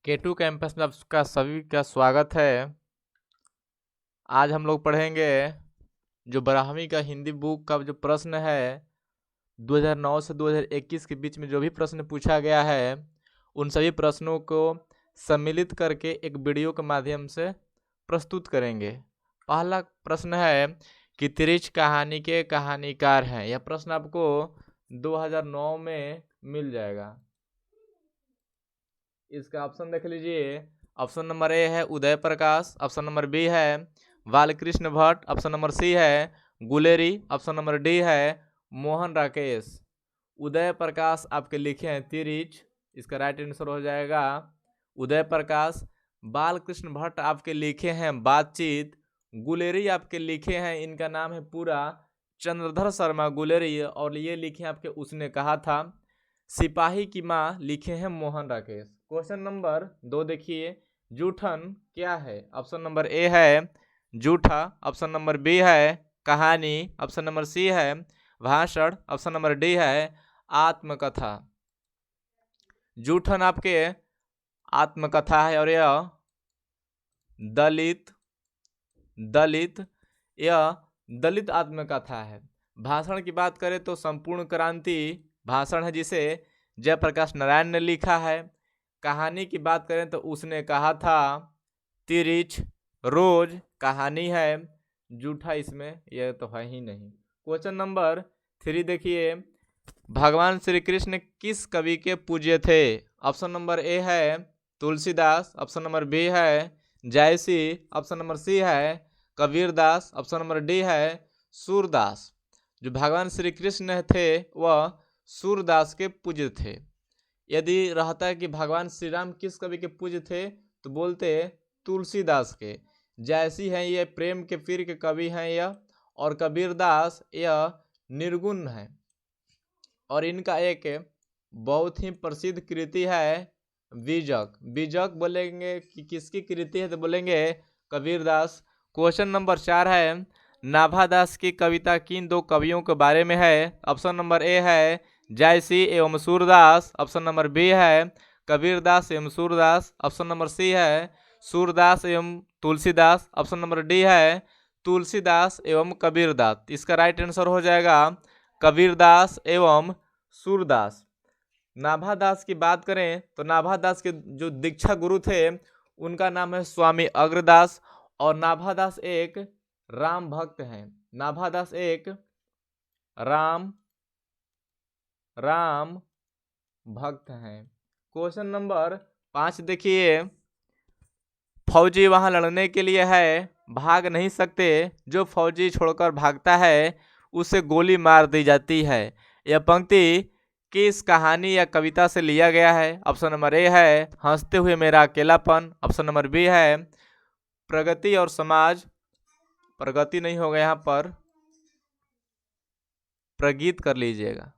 K2 campus में आपका सभी का स्वागत है। आज हम लोग पढ़ेंगे जो 12वीं का हिंदी बुक का जो प्रश्न है 2009 से 2021 के बीच में जो भी प्रश्न पूछा गया है उन सभी प्रश्नों को सम्मिलित करके एक वीडियो के माध्यम से प्रस्तुत करेंगे। पहला प्रश्न है कि तिरिच कहानी के कहानीकार हैं। यह प्रश्न आपको 2009 में मिल जाएगा। इसका ऑप्शन देख लीजिए। ऑप्शन नंबर ए है Uday Prakash, option number B है Balkrishna Bhatt, option number C है गुलेरी, ऑप्शन नंबर डी है मोहन राकेश। उदय प्रकाश आपके लिखे हैं तिरिच, इसका राइट आंसर हो जाएगा उदय प्रकाश। बालकृष्ण भट्ट आपके लिखे हैं बातचीत। गुलेरी आपके लिखे हैं, इनका नाम है पूरा चंद्रधर शर्मा गुलेरी, और ये लिखे आपके उसने कहा था। सिपाही की माँ लिखे हैं मोहन राकेश। क्वेश्चन नंबर 2 देखिए, जूठन क्या है? ऑप्शन नंबर ए है जूठा, ऑप्शन नंबर बी है कहानी, ऑप्शन नंबर सी है भाषण, ऑप्शन नंबर डी है आत्मकथा। जूठन आपके आत्मकथा है और यह दलित आत्मकथा है। भाषण की बात करें तो संपूर्ण क्रांति भाषण है जिसे जयप्रकाश नारायण ने लिखा है। कहानी की बात करें तो उसने कहा था तिरिच रोज कहानी है। जूठा इसमें यह तो है ही नहीं। क्वेश्चन नंबर 3 देखिए, भगवान श्री कृष्ण किस कवि के पूज्य थे? ऑप्शन नंबर ए है तुलसीदास, ऑप्शन नंबर बी है जायसी, ऑप्शन नंबर सी है कबीरदास, ऑप्शन नंबर डी है सूरदास। जो भगवान श्री कृष्ण थे वह सूरदास के पूज्य थे। यदि रहता है कि भगवान श्री राम किस कवि के पूज्य थे तो बोलते तुलसीदास के। जैसी हैं ये प्रेम के पीर के कवि हैं यह, और कबीरदास यह निर्गुण है। और इनका एक बहुत ही प्रसिद्ध कृति है बीजक। बीजक बोलेंगे कि किसकी कृति है तो बोलेंगे कबीरदास। क्वेश्चन नंबर 4 है, नाभादास की कविता किन दो कवियों के बारे में है? ऑप्शन नंबर ए है जायसी एवं सूरदास, ऑप्शन नंबर बी है कबीरदास एवं सूरदास, ऑप्शन नंबर सी है सूरदास एवं तुलसीदास, ऑप्शन नंबर डी है तुलसीदास एवं कबीरदास। इसका राइट आंसर हो जाएगा कबीरदास एवं सूरदास। नाभादास की बात करें तो नाभादास के जो दीक्षा गुरु थे उनका नाम है स्वामी अग्रदास, और नाभादास एक राम भक्त हैं। नाभादास एक राम भक्त हैं। क्वेश्चन नंबर 5 देखिए, फौजी वहां लड़ने के लिए है, भाग नहीं सकते, जो फौजी छोड़कर भागता है उसे गोली मार दी जाती है। यह पंक्ति किस कहानी या कविता से लिया गया है? ऑप्शन नंबर ए है हंसते हुए मेरा अकेलापन, ऑप्शन नंबर बी है प्रगति और समाज, प्रगति नहीं होगा यहाँ पर, प्रगीत कर लीजिएगा,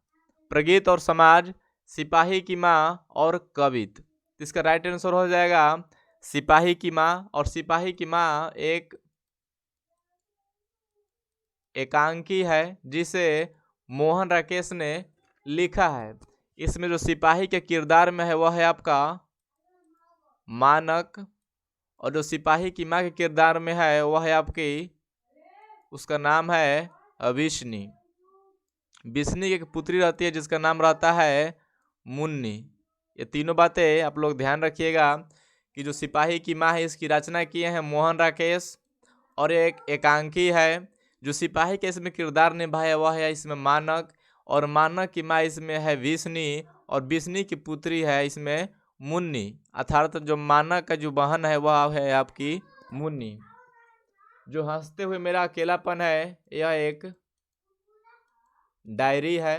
प्रगीत और समाज, सिपाही की माँ और कवित। इसका राइट आंसर हो जाएगा सिपाही की माँ। और सिपाही की माँ एक एकांकी है जिसे मोहन राकेश ने लिखा है। इसमें जो सिपाही के किरदार में है वह है आपका मानक, और जो सिपाही की माँ के किरदार में है वह है आपकी, उसका नाम है विष्णु। विष्णु की एक पुत्री रहती है जिसका नाम रहता है मुन्नी। ये तीनों बातें आप लोग ध्यान रखिएगा कि जो सिपाही की माँ है इसकी रचना किए हैं मोहन राकेश, और एक एकांकी है। जो सिपाही के इसमें किरदार निभाया वह है इसमें मानक, और मानक की माँ इसमें है विष्णु, और विष्णु की पुत्री है इसमें मुन्नी, अर्थात जो मानक का जो बहन है वह है आपकी मुन्नी। जो हंसते हुए मेरा अकेलापन है यह एक डायरी है।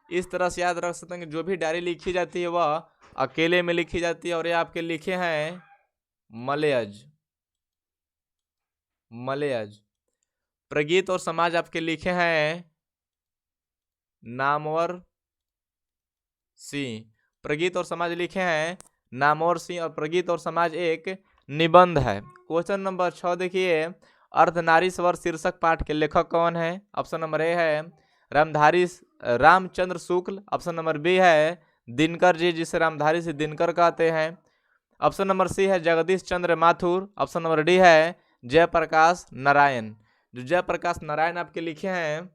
इस तरह से याद रख सकते हैं कि जो भी डायरी लिखी जाती है वह अकेले में लिखी जाती है। और ये आपके लिखे हैं मलयज। प्रगीत और समाज आपके लिखे हैं नामवर सिंह। प्रगीत और समाज लिखे हैं नामवर सिंह, और प्रगीत और समाज एक निबंध है। क्वेश्चन नंबर 6 देखिए, अर्धनारीश्वर शीर्षक पाठ के लेखक कौन है? ऑप्शन नंबर ए है Ramchandra Shukla, option number B है दिनकर जी जिसे रामधारी से दिनकर कहते हैं, ऑप्शन नंबर सी है जगदीश चंद्र माथुर। ऑप्शन नंबर डी है जयप्रकाश नारायण। जो जयप्रकाश नारायण आपके लिखे हैं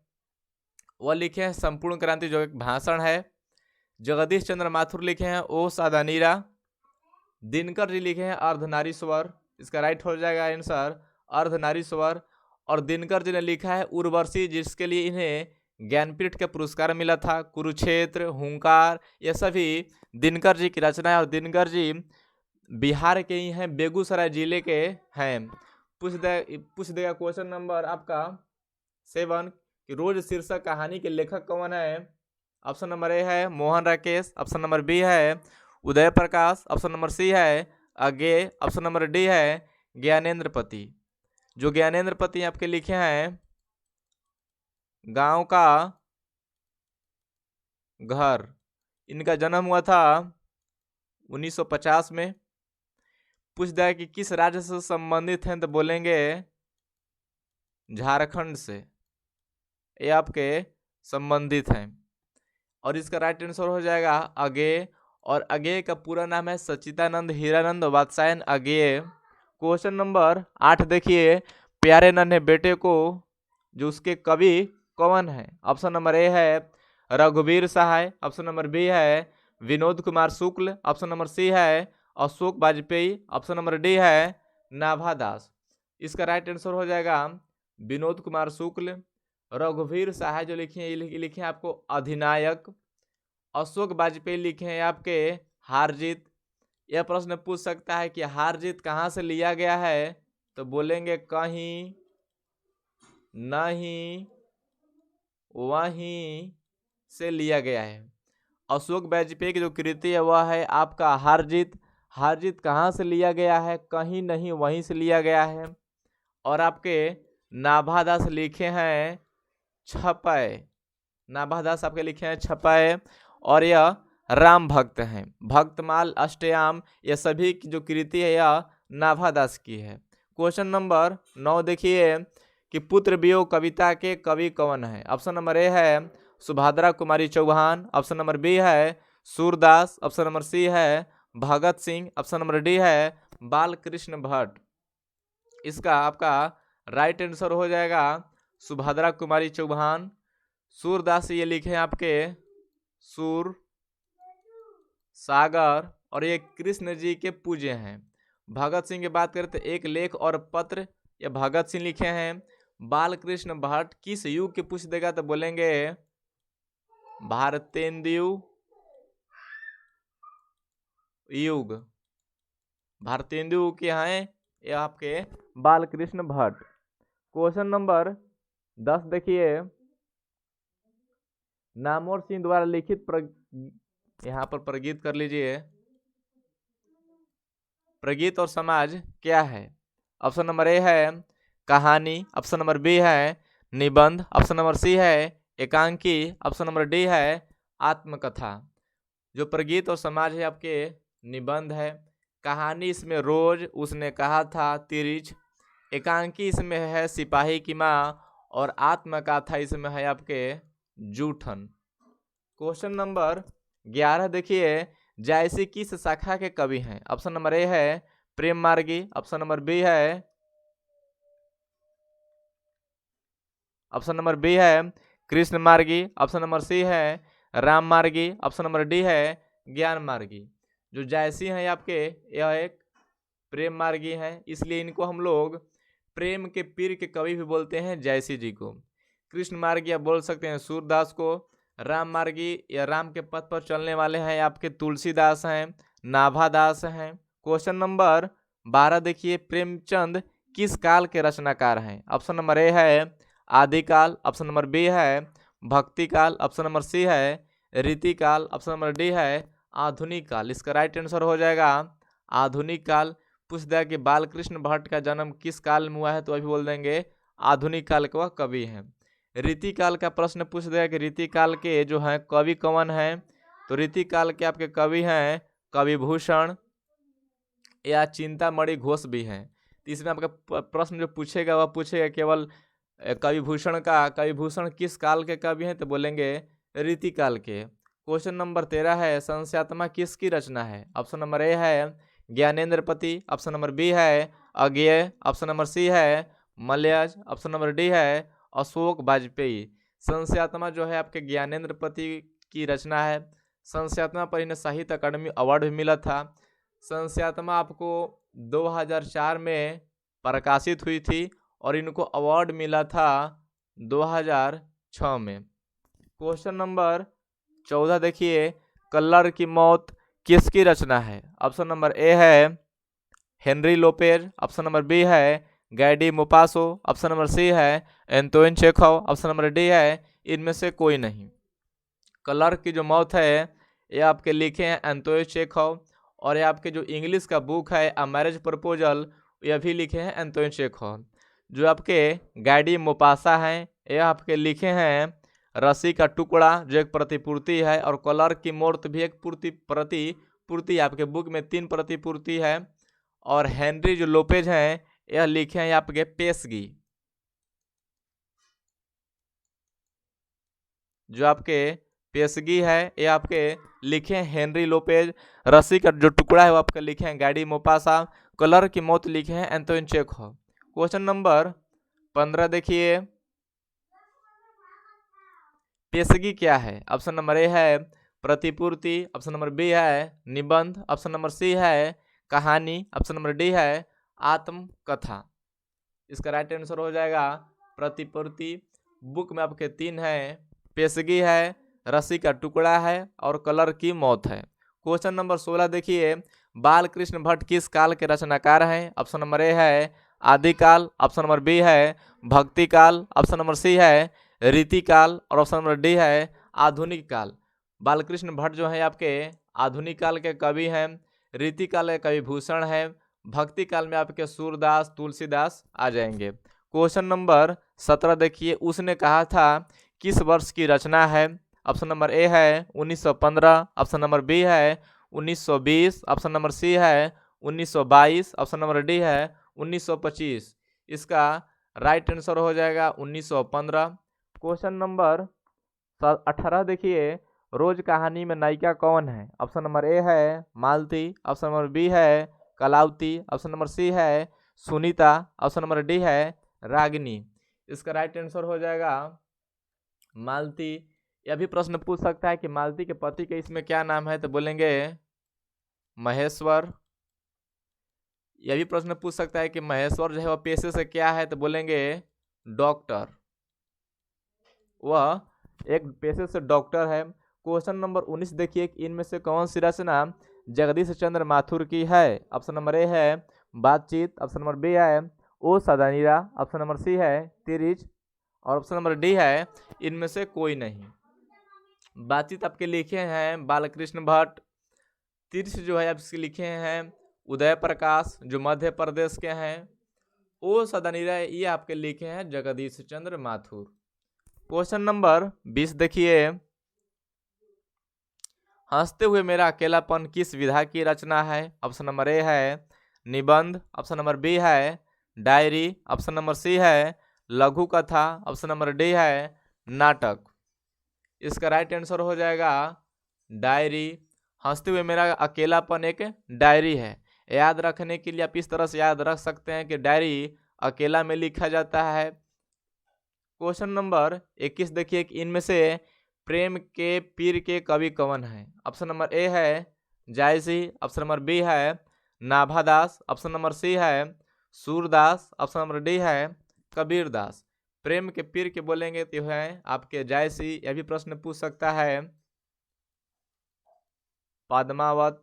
वह लिखे हैं संपूर्ण क्रांति, जो एक भाषण है। जगदीश चंद्र माथुर लिखे हैं ओ सादानीरा। दिनकर जी लिखे हैं अर्धनारीश्वर। इसका राइट हो जाएगा आंसर अर्धनारीश्वर। और दिनकर जी ने लिखा है उर्वशी, जिसके लिए इन्हें ज्ञानपीठ का पुरस्कार मिला था। कुरुक्षेत्र, हुंकार, ये सभी दिनकर जी की रचना है। और दिनकर जी बिहार के ही हैं, बेगूसराय जिले के हैं। पूछ देगा क्वेश्चन नंबर आपका 7 कि रोज शीर्षक कहानी के लेखक कौन है। ऑप्शन नंबर ए है Mohan Rakesh. Option number B है Uday Prakash. Option number C है अज्ञेय। ऑप्शन नंबर डी है ज्ञानेंद्र पति। जो ज्ञानेंद्र पति आपके लिखे हैं गांव का घर, इनका जन्म हुआ था 1950 में। पूछ दिया कि किस राज्य से संबंधित हैं, तो बोलेंगे झारखंड से, ये आपके संबंधित हैं। और इसका राइट आंसर हो जाएगा अज्ञेय। और अज्ञेय का पूरा नाम है सच्चिदानंद हीरानंद वात्स्यायन अज्ञेय। क्वेश्चन नंबर 8 देखिए, प्यारे नन्हे बेटे को जो उसके कवि कौन है। ऑप्शन नंबर ए है रघुवीर सहाय। ऑप्शन नंबर बी है Vinod Kumar Shukla. Option number C है Ashok Vajpayee. Option number D है नाभा दास। इसका राइट आंसर हो जाएगा विनोद कुमार शुक्ल। रघुवीर सहाय जो लिखे हैं ये लिखे हैं आपको अधिनायक। अशोक वाजपेयी लिखे हैं आपके हार जीत। यह प्रश्न पूछ सकता है कि हार जीत कहाँ से लिया गया है, तो बोलेंगे कहीं नहीं वहीं से लिया गया है। अशोक वाजपेयी की जो कृति है वह है आपका हार जीत। हार जीत कहाँ से लिया गया है, कहीं नहीं वहीं से लिया गया है। और आपके नाभादास लिखे हैं छपय। नाभादास आपके लिखे हैं छपय। और यह राम भक्त हैं। भक्तमाल, अष्टयाम, ये सभी की जो कृति है यह नाभादास की है। क्वेश्चन नंबर 9 देखिए कि पुत्र वियोग कविता के कवि कौन है। ऑप्शन नंबर ए है Subhadra Kumari Chauhan. Option number B है सूरदास। ऑप्शन नंबर सी है Bhagat Singh. Option number D है बालकृष्ण भट्ट। इसका आपका राइट आंसर हो जाएगा सुभद्रा कुमारी चौहान। सूरदास ये लिखे हैं आपके सूर सागर, और ये कृष्ण जी के पूज्य हैं। भगत सिंह की बात करें तो एक लेख और पत्र, ये भगत सिंह लिखे हैं। बालकृष्ण भट्ट किस युग के पूछ देगा, तो बोलेंगे भारतेंदु युग। भारतेंदु के हैं ये आपके बालकृष्ण भट्ट। क्वेश्चन नंबर 10 देखिए, नामवर सिंह द्वारा लिखित यहाँ पर प्रगीत कर लीजिए, प्रगीत और समाज क्या है। ऑप्शन नंबर ए है कहानी। ऑप्शन नंबर बी है निबंध। ऑप्शन नंबर सी है एकांकी। ऑप्शन नंबर डी है आत्मकथा। जो प्रगीत और समाज है आपके निबंध है। कहानी इसमें रोज, उसने कहा था, तिरिच। एकांकी इसमें है सिपाही की माँ। और आत्मकथा इसमें है आपके जूठन। क्वेश्चन नंबर 11 देखिए, जायसी किस शाखा के कवि हैं। ऑप्शन नंबर ए है प्रेम मार्गी। ऑप्शन नंबर बी है कृष्ण मार्गी। ऑप्शन नंबर सी है राम मार्गी। ऑप्शन नंबर डी है ज्ञान मार्गी। जो जायसी हैं आपके यह एक प्रेम मार्गी हैं, इसलिए इनको हम लोग प्रेम के पीर के कवि भी बोलते हैं जायसी जी को। कृष्ण मार्गी आप बोल सकते हैं सूरदास को। राम मार्गी या राम के पथ पर चलने वाले हैं आपके तुलसीदास हैं, नाभादास हैं। क्वेश्चन नंबर 12 देखिए, प्रेमचंद किस काल के रचनाकार हैं। ऑप्शन नंबर ए है आदिकाल। ऑप्शन नंबर बी है भक्ति काल। ऑप्शन नंबर सी है रीतिकाल। ऑप्शन नंबर डी है आधुनिक काल। इसका राइट आंसर हो जाएगा आधुनिक काल। पूछ दिया कि बालकृष्ण भट्ट का जन्म किस काल में हुआ है, तो अभी बोल देंगे आधुनिक काल के वह कवि हैं। रीतिकाल का प्रश्न पूछ दिया कि रीतिकाल के जो हैं कवि कौन हैं, तो रीतिकाल के आपके कवि हैं कविभूषण या चिंतामणि घोष भी हैं। तो इसमें आपका प्रश्न जो पूछेगा वह पूछेगा केवल कविभूषण का। कविभूषण किस काल के कवि हैं, तो बोलेंगे रीतिकाल के। क्वेश्चन नंबर 13 है, संस्यात्मा किसकी रचना है। ऑप्शन नंबर ए है ज्ञानेंद्रपति, ऑप्शन नंबर बी है अज्ञेय, ऑप्शन नंबर सी है मलयज, ऑप्शन नंबर डी है अशोक वाजपेयी। संस्यात्मा जो है आपके ज्ञानेंद्रपति की रचना है। संस्यात्मा पर इन्हें साहित्य अकादमी अवार्ड भी मिला था। संस्यात्मा आपको 2004 में प्रकाशित हुई थी और इनको अवार्ड मिला था 2006 में। क्वेश्चन नंबर 14 देखिए, कलर की मौत किसकी रचना है? ऑप्शन नंबर ए है Henry Lopez, option number B है Guy de Maupassant, option number C है Antoine Chekhov, option number D है इनमें से कोई नहीं। कलर की जो मौत है ये आपके लिखे हैं एंटोइन चेखव, और ये आपके जो इंग्लिश का बुक है अ मैरिज प्रपोजल ये भी लिखे हैं एंटोइन चेखव। जो आपके गैडी मोपासा हैं ये आपके लिखे हैं रस्सी का टुकड़ा जो एक प्रतिपूर्ति है, और कलर की मौत भी एक प्रतिपूर्ति आपके बुक में 3 प्रतिपूर्ति है। और हेनरी जो लोपेज हैं यह लिखे हैं आपके पेशगी। जो आपके पेशगी है ये आपके लिखे हैं हेनरी लोपेज, रस्सी का जो टुकड़ा है वो आपके लिखे हैं गैडी मोपासा, कलर की मौत लिखे हैं एंटोइन चेखव। क्वेश्चन नंबर 15 देखिए, पेशगी क्या है? ऑप्शन नंबर ए है प्रतिपूर्ति, ऑप्शन नंबर बी है निबंध, ऑप्शन नंबर सी है कहानी, ऑप्शन नंबर डी है आत्मकथा। इसका राइट आंसर हो जाएगा प्रतिपूर्ति। बुक में आपके 3 है, पेशगी है, रस्सी का टुकड़ा है और कलर की मौत है। क्वेश्चन नंबर 16 देखिए, बाल कृष्ण भट्ट किस काल के रचनाकार हैं? ऑप्शन नंबर ए है आदिकाल, ऑप्शन नंबर बी है भक्ति काल, ऑप्शन नंबर सी है रीतिकाल और ऑप्शन नंबर डी है आधुनिक काल। बालकृष्ण भट्ट जो है आपके आधुनिक काल के कवि हैं, रीतिकाल के कवि भूषण है, भक्ति काल में आपके सूरदास तुलसीदास आ जाएंगे। क्वेश्चन नंबर 17 देखिए, उसने कहा था किस वर्ष की रचना है? ऑप्शन नंबर ए है 1915, ऑप्शन नंबर बी है 1920, ऑप्शन नंबर सी है 1922, ऑप्शन नंबर डी है 1925। इसका राइट आंसर हो जाएगा 1915। क्वेश्चन नंबर 18 देखिए, रोज कहानी में नायिका कौन है? ऑप्शन नंबर ए है मालती, ऑप्शन नंबर बी है कलावती, ऑप्शन नंबर सी है सुनीता, ऑप्शन नंबर डी है रागिनी। इसका राइट आंसर हो जाएगा मालती। यह भी प्रश्न पूछ सकता है कि मालती के पति के इसमें क्या नाम है, तो बोलेंगे महेश्वर। यह भी प्रश्न पूछ सकता है कि महेश्वर जो है वह पेशे से क्या है, तो बोलेंगे डॉक्टर। वह एक पेशे से डॉक्टर है। क्वेश्चन नंबर 19 देखिए, इनमें से कौन सी रचना जगदीश चंद्र माथुर की है? ऑप्शन नंबर ए है बातचीत, ऑप्शन नंबर बी है ओ सदानीरा, ऑप्शन नंबर सी है तिरिच और ऑप्शन नंबर डी है इनमें से कोई नहीं। बातचीत आपके लिखे हैं बालकृष्ण भट्ट। तिरिच जो है आपके लिखे हैं उदय प्रकाश जो मध्य प्रदेश के हैं। ओ सदानीरा ये आपके लिखे हैं जगदीश चंद्र माथुर। क्वेश्चन नंबर 20 देखिए, हंसते हुए मेरा अकेलापन किस विधा की रचना है? ऑप्शन नंबर ए है निबंध, ऑप्शन नंबर बी है डायरी, ऑप्शन नंबर सी है लघु कथा, ऑप्शन नंबर डी है नाटक। इसका राइट आंसर हो जाएगा डायरी। हंसते हुए मेरा अकेलापन एक डायरी है। याद रखने के लिए आप इस तरह से याद रख सकते हैं कि डायरी अकेला में लिखा जाता है। क्वेश्चन नंबर 21 देखिए, इनमें से प्रेम के पीर के कवि कौन है? ऑप्शन नंबर ए है जायसी, ऑप्शन नंबर बी है नाभादास, ऑप्शन नंबर सी है सूरदास, ऑप्शन नंबर डी है कबीरदास। प्रेम के पीर के बोलेंगे तो है आपके जायसी। यह भी प्रश्न पूछ सकता है। पद्मावत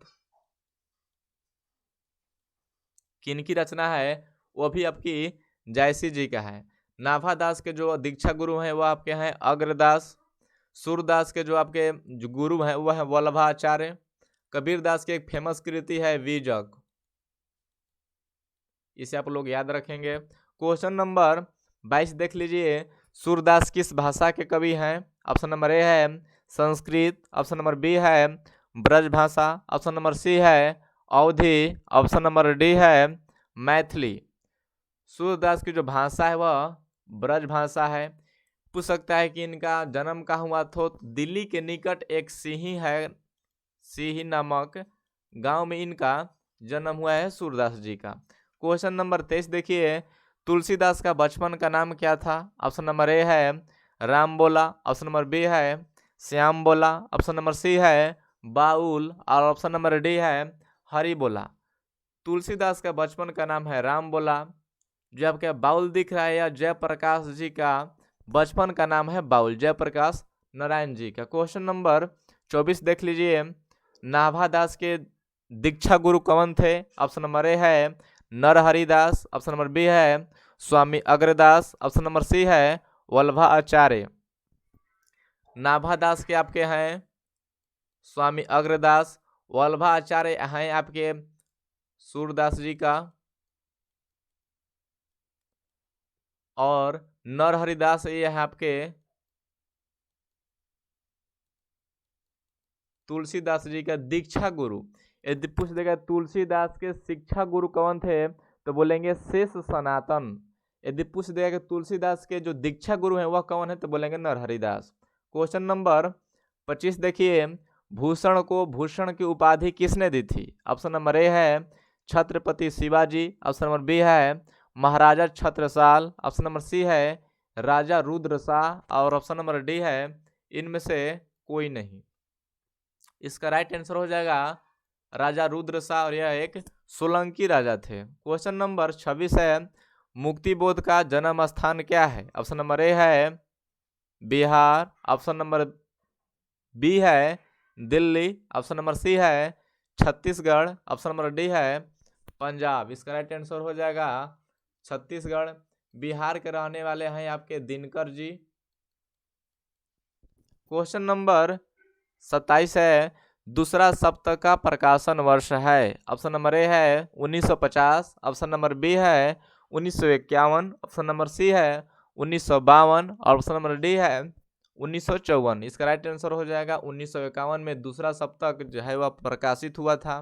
किनकी रचना है? वो भी आपकी जायसी जी का है। नाभादास के जो दीक्षा गुरु हैं वह आपके हैं अग्रदास। सूरदास के जो आपके जो गुरु हैं वह है वल्लभाचार्य। कबीरदास की एक फेमस कृति है बीजक, इसे आप लोग याद रखेंगे। क्वेश्चन नंबर 22 देख लीजिए, सूरदास किस भाषा के कवि हैं? ऑप्शन नंबर ए है संस्कृत, ऑप्शन नंबर बी है ब्रज भाषा, ऑप्शन नंबर सी है अवधी, ऑप्शन नंबर डी है मैथिली। सूरदास की जो भाषा है वह ब्रज भाषा है। पूछ सकता है कि इनका जन्म कहाँ हुआ? तो दिल्ली के निकट एक सिही है, सिही नामक गांव में इनका जन्म हुआ है सूरदास जी का। क्वेश्चन नंबर 23 देखिए, तुलसीदास का बचपन का नाम क्या था? ऑप्शन नंबर ए है राम बोला, ऑप्शन नंबर बी है श्याम बोला, ऑप्शन नंबर सी है बाउल और ऑप्शन नंबर डी है हरि बोला। तुलसीदास का बचपन का नाम है राम बोला। जो आपके बाउल दिख रहा है या जयप्रकाश जी का बचपन का नाम है बाउल, जयप्रकाश नारायण जी का। क्वेश्चन नंबर 24 देख लीजिए, नाभादास के दीक्षा गुरु कौन थे? ऑप्शन नंबर ए है नरहरिदास, ऑप्शन नंबर बी है स्वामी अग्रदास, ऑप्शन नंबर सी है वल्लभा आचार्य। नाभादास के आपके हैं स्वामी अग्रदास, वल्लभा आचार्य हैं आपके सूरदास जी का, और नरहरिदास ये है आपके तुलसीदास जी का दीक्षा गुरु। यदि पूछ देगा तुलसीदास के शिक्षा गुरु कौन थे तो बोलेंगे शेष सनातन। यदि पूछ देगा कि तुलसीदास के जो दीक्षा गुरु हैं वह कौन है तो बोलेंगे नरहरिदास। क्वेश्चन नंबर 25 देखिए, भूषण को भूषण की उपाधि किसने दी थी? ऑप्शन नंबर ए है Chhatrapati Shivaji, option number B है Maharaja Chhatrasal, option number C है राजा रुद्र शाह और ऑप्शन नंबर डी है इनमें से कोई नहीं। इसका राइट आंसर हो जाएगा राजा रुद्र शाह और यह एक सोलंकी राजा थे। क्वेश्चन नंबर 26 है, मुक्तिबोध का जन्म स्थान क्या है? ऑप्शन नंबर ए है बिहार, ऑप्शन नंबर बी है दिल्ली, ऑप्शन नंबर सी है छत्तीसगढ़, ऑप्शन नंबर डी है पंजाब। इसका राइट आंसर हो जाएगा छत्तीसगढ़। बिहार के रहने वाले हैं आपके दिनकर जी। क्वेश्चन नंबर 27 है, दूसरा सप्तक का प्रकाशन वर्ष है? ऑप्शन नंबर ए है 1950, ऑप्शन नंबर बी है 1951, ऑप्शन नंबर सी है 1952 और ऑप्शन नंबर डी है 1954। इसका राइट आंसर हो जाएगा 1951 में दूसरा सप्तक जो है वह प्रकाशित हुआ था।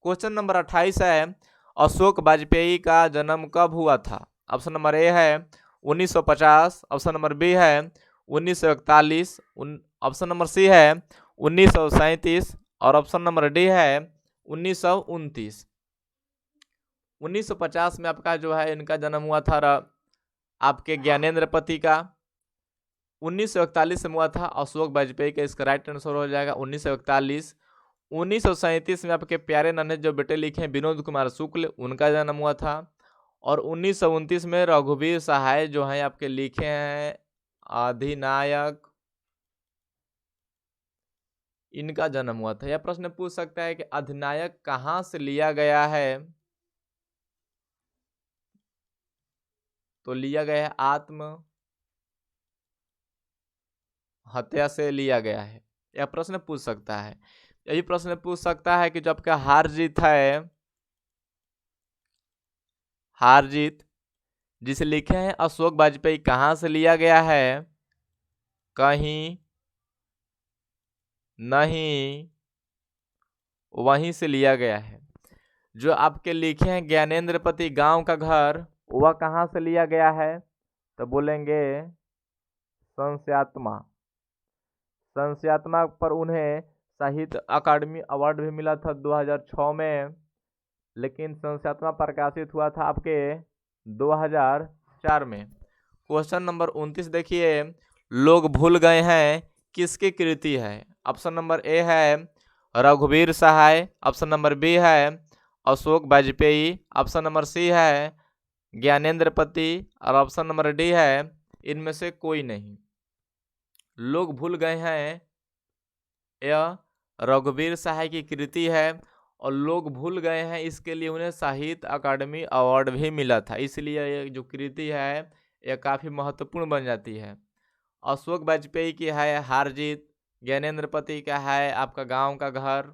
क्वेश्चन नंबर 28 है, अशोक वाजपेयी का जन्म कब हुआ था? ऑप्शन नंबर ए है 1950, ऑप्शन नंबर बी है 1941, ऑप्शन नंबर सी है 1937 और ऑप्शन नंबर डी है 1929। 1950 में आपका जो है इनका जन्म हुआ था आपके ज्ञानेंद्र पति का। 1941 में हुआ था अशोक वाजपेयी का। इसका राइट आंसर हो जाएगा 1941। 1937 में आपके प्यारे नन्हे जो बेटे लिखे हैं विनोद कुमार शुक्ल, उनका जन्म हुआ था। और 1929 में रघुवीर सहाय जो हैं आपके लिखे हैं अधिनायक, इनका जन्म हुआ था। यह प्रश्न पूछ सकता है कि अधिनायक कहाँ से लिया गया है? तो लिया गया है आत्म हत्या से लिया गया है। यह प्रश्न पूछ सकता है। यही प्रश्न पूछ सकता है कि जो आपका हार जीत है, हार जीत जिसे लिखे हैं अशोक वाजपेयी कहाँ से लिया गया है? कहीं नहीं, वहीं से लिया गया है। जो आपके लिखे हैं ज्ञानेंद्र पति गांव का घर, वह कहाँ से लिया गया है? तो बोलेंगे संस्यात्मा। संस्यात्मा पर उन्हें साहित्य अकादमी अवार्ड भी मिला था 2006 में, लेकिन संस्यात्मा प्रकाशित हुआ था आपके 2004 में। क्वेश्चन नंबर 29 देखिए, लोग भूल गए हैं किसकी कृति है? ऑप्शन नंबर ए है रघुवीर सहाय, ऑप्शन नंबर बी है Ashok Vajpayee, option number C है ज्ञानेंद्र पति और ऑप्शन नंबर डी है इनमें से कोई नहीं। लोग भूल गए हैं यह रघुवीर सहाय की कृति है और लोग भूल गए हैं इसके लिए उन्हें साहित्य अकादमी अवार्ड भी मिला था। इसलिए ये जो कृति है यह काफ़ी महत्वपूर्ण बन जाती है। अशोक वाजपेयी की है हार जीत, ज्ञानेंद्र पति का है आपका गांव का घर।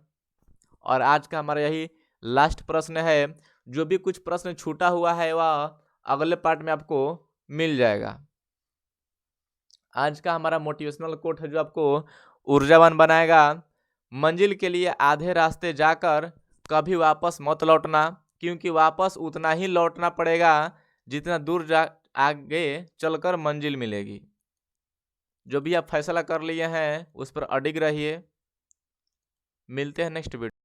और आज का हमारा यही लास्ट प्रश्न है। जो भी कुछ प्रश्न छूटा हुआ है वह अगले पार्ट में आपको मिल जाएगा। आज का हमारा मोटिवेशनल कोट है जो आपको ऊर्जावान बनाएगा। मंजिल के लिए आधे रास्ते जाकर कभी वापस मत लौटना, क्योंकि वापस उतना ही लौटना पड़ेगा जितना दूर आगे चलकर मंजिल मिलेगी। जो भी आप फैसला कर लिए हैं उस पर अडिग रहिए। मिलते हैं नेक्स्ट वीडियो।